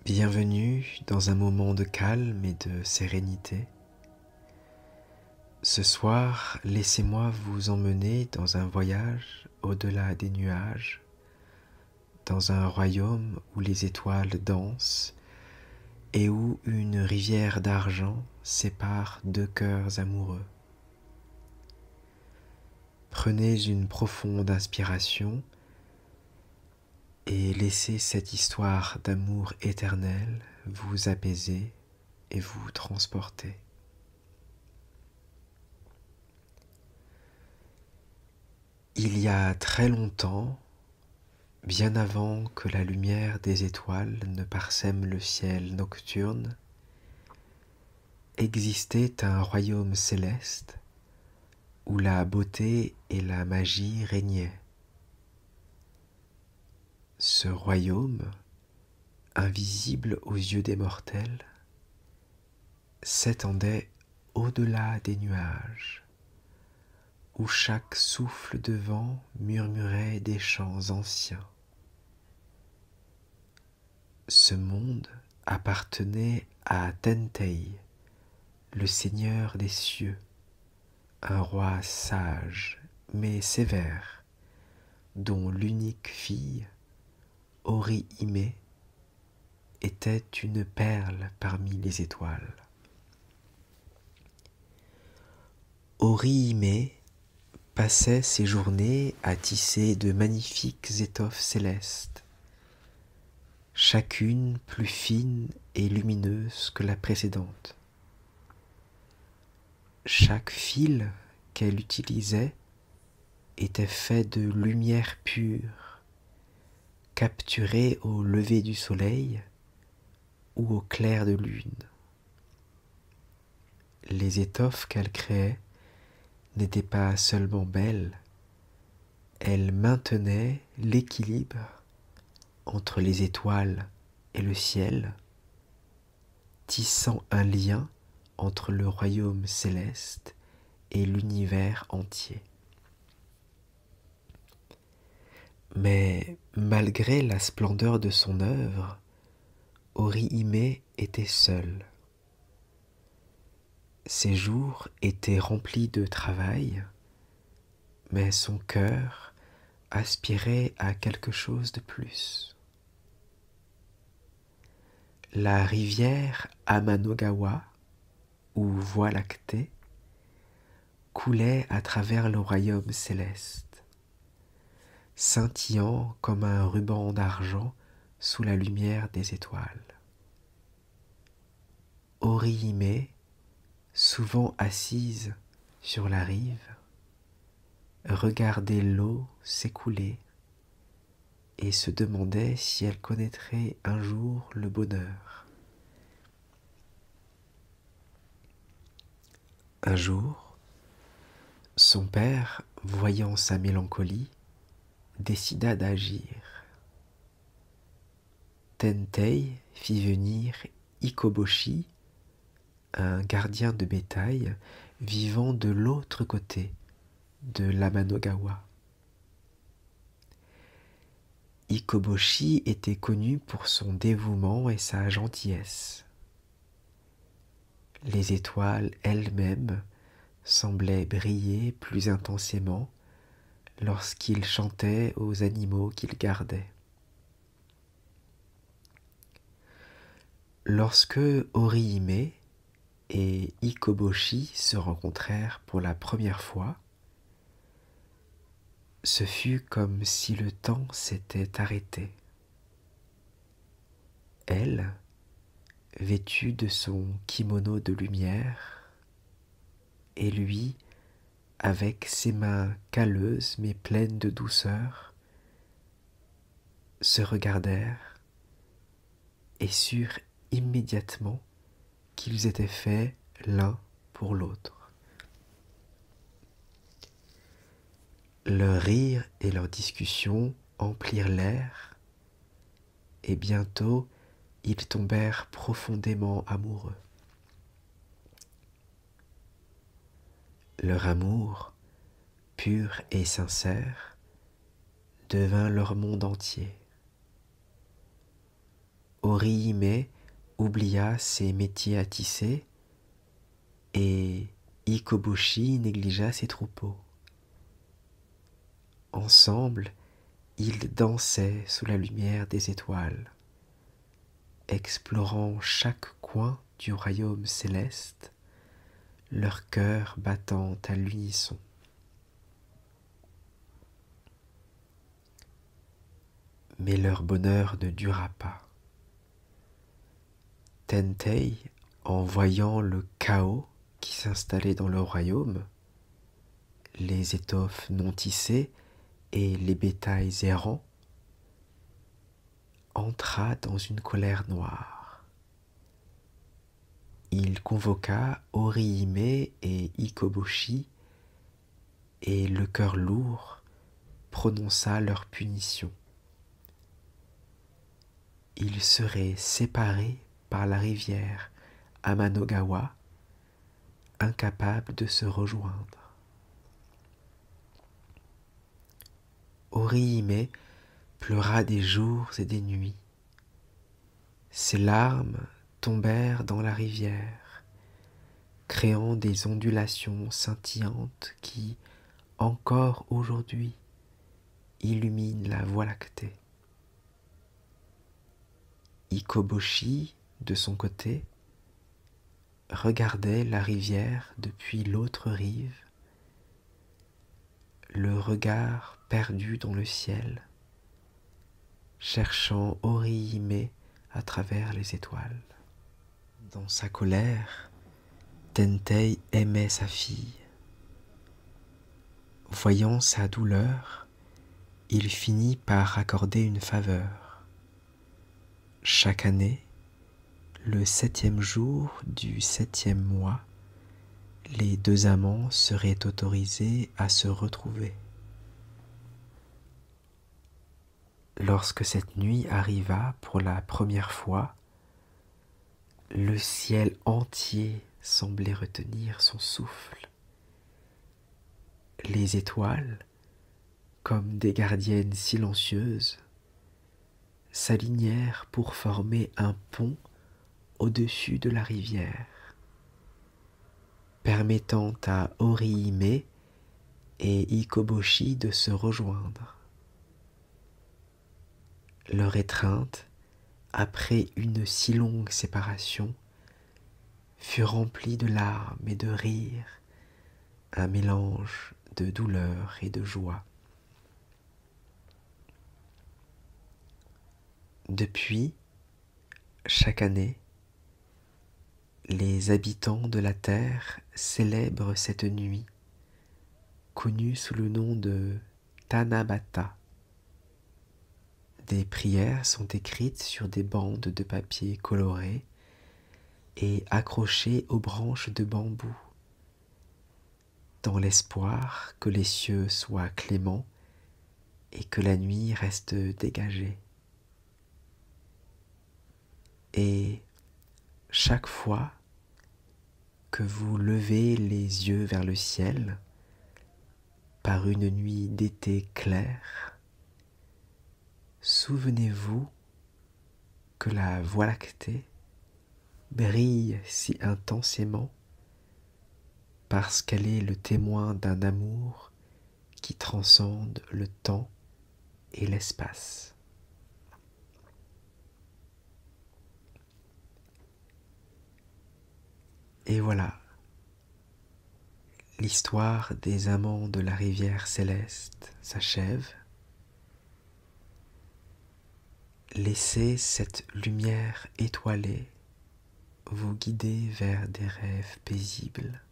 Bienvenue dans un moment de calme et de sérénité. Ce soir, laissez-moi vous emmener dans un voyage au-delà des nuages, dans un royaume où les étoiles dansent et où une rivière d'argent sépare deux cœurs amoureux. Prenez une profonde inspiration et laissez cette histoire d'amour éternel vous apaiser et vous transporter. Il y a très longtemps, bien avant que la lumière des étoiles ne parsème le ciel nocturne, existait un royaume céleste où la beauté et la magie régnaient. Ce royaume, invisible aux yeux des mortels, s'étendait au-delà des nuages, où chaque souffle de vent murmurait des chants anciens. Ce monde appartenait à Tentei, le seigneur des cieux, un roi sage mais sévère, dont l'unique fille, Ori-Hime, était une perle parmi les étoiles. Ori-Hime passait ses journées à tisser de magnifiques étoffes célestes, chacune plus fine et lumineuse que la précédente. Chaque fil qu'elle utilisait était fait de lumière pure, capturée au lever du soleil ou au clair de lune. Les étoffes qu'elle créait n'étaient pas seulement belles, elles maintenaient l'équilibre entre les étoiles et le ciel, tissant un lien entre le royaume céleste et l'univers entier. Mais malgré la splendeur de son œuvre, Ori-Hime était seule. Ses jours étaient remplis de travail, mais son cœur aspirait à quelque chose de plus. La rivière Amanogawa, ou Voie lactée, coulait à travers le royaume céleste, scintillant comme un ruban d'argent sous la lumière des étoiles. Ori-Hime, souvent assise sur la rive, regardait l'eau s'écouler et se demandait si elle connaîtrait un jour le bonheur. Un jour, son père, voyant sa mélancolie, décida d'agir. Tentei fit venir Ikoboshi, un gardien de bétail vivant de l'autre côté de l'Amanogawa. Ikoboshi était connu pour son dévouement et sa gentillesse. Les étoiles elles-mêmes semblaient briller plus intensément lorsqu'il chantait aux animaux qu'il gardait. Lorsque Ori-Hime et Ikoboshi se rencontrèrent pour la première fois, ce fut comme si le temps s'était arrêté. Elle, vêtue de son kimono de lumière, et lui, avec ses mains calleuses mais pleines de douceur, se regardèrent et surent immédiatement qu'ils étaient faits l'un pour l'autre. Leur rire et leur discussion emplirent l'air, et bientôt ils tombèrent profondément amoureux. Leur amour, pur et sincère, devint leur monde entier. Orihime oublia ses métiers à tisser et Ikoboshi négligea ses troupeaux. Ensemble, ils dansaient sous la lumière des étoiles, explorant chaque coin du royaume céleste, leur cœur battant à l'unisson. Mais leur bonheur ne dura pas. Tentei, en voyant le chaos qui s'installait dans le royaume, les étoffes non tissées et les bétails errants, entra dans une colère noire. Il convoqua Orihime et Ikoboshi et le cœur lourd prononça leur punition. Ils seraient séparés par la rivière Amanogawa, incapables de se rejoindre. Orihime pleura des jours et des nuits. Ses larmes tombèrent dans la rivière, créant des ondulations scintillantes qui, encore aujourd'hui, illuminent la Voie lactée. Ikoboshi, de son côté, regardait la rivière depuis l'autre rive, le regard perdu dans le ciel, cherchant Orihime à travers les étoiles. Dans sa colère, Tentei aimait sa fille. Voyant sa douleur, il finit par accorder une faveur. Chaque année, le 7e jour du 7e mois, les deux amants seraient autorisés à se retrouver. Lorsque cette nuit arriva pour la première fois, le ciel entier semblait retenir son souffle. Les étoiles, comme des gardiennes silencieuses, s'alignèrent pour former un pont au-dessus de la rivière, permettant à Orihime et Ikoboshi de se rejoindre. Leur étreinte, après une si longue séparation, fut remplie de larmes et de rires, un mélange de douleur et de joie. Depuis, chaque année, les habitants de la terre célèbrent cette nuit, connue sous le nom de Tanabata. Des prières sont écrites sur des bandes de papier coloré et accrochées aux branches de bambou, dans l'espoir que les cieux soient cléments et que la nuit reste dégagée. Et chaque fois que vous levez les yeux vers le ciel, par une nuit d'été claire, souvenez-vous que la Voie lactée brille si intensément parce qu'elle est le témoin d'un amour qui transcende le temps et l'espace. Et voilà, l'histoire des amants de la rivière céleste s'achève. Laissez cette lumière étoilée vous guider vers des rêves paisibles.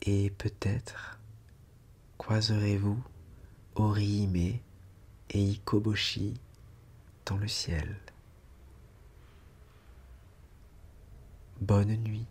Et peut-être croiserez-vous Orihime et Ikoboshi dans le ciel. Bonne nuit.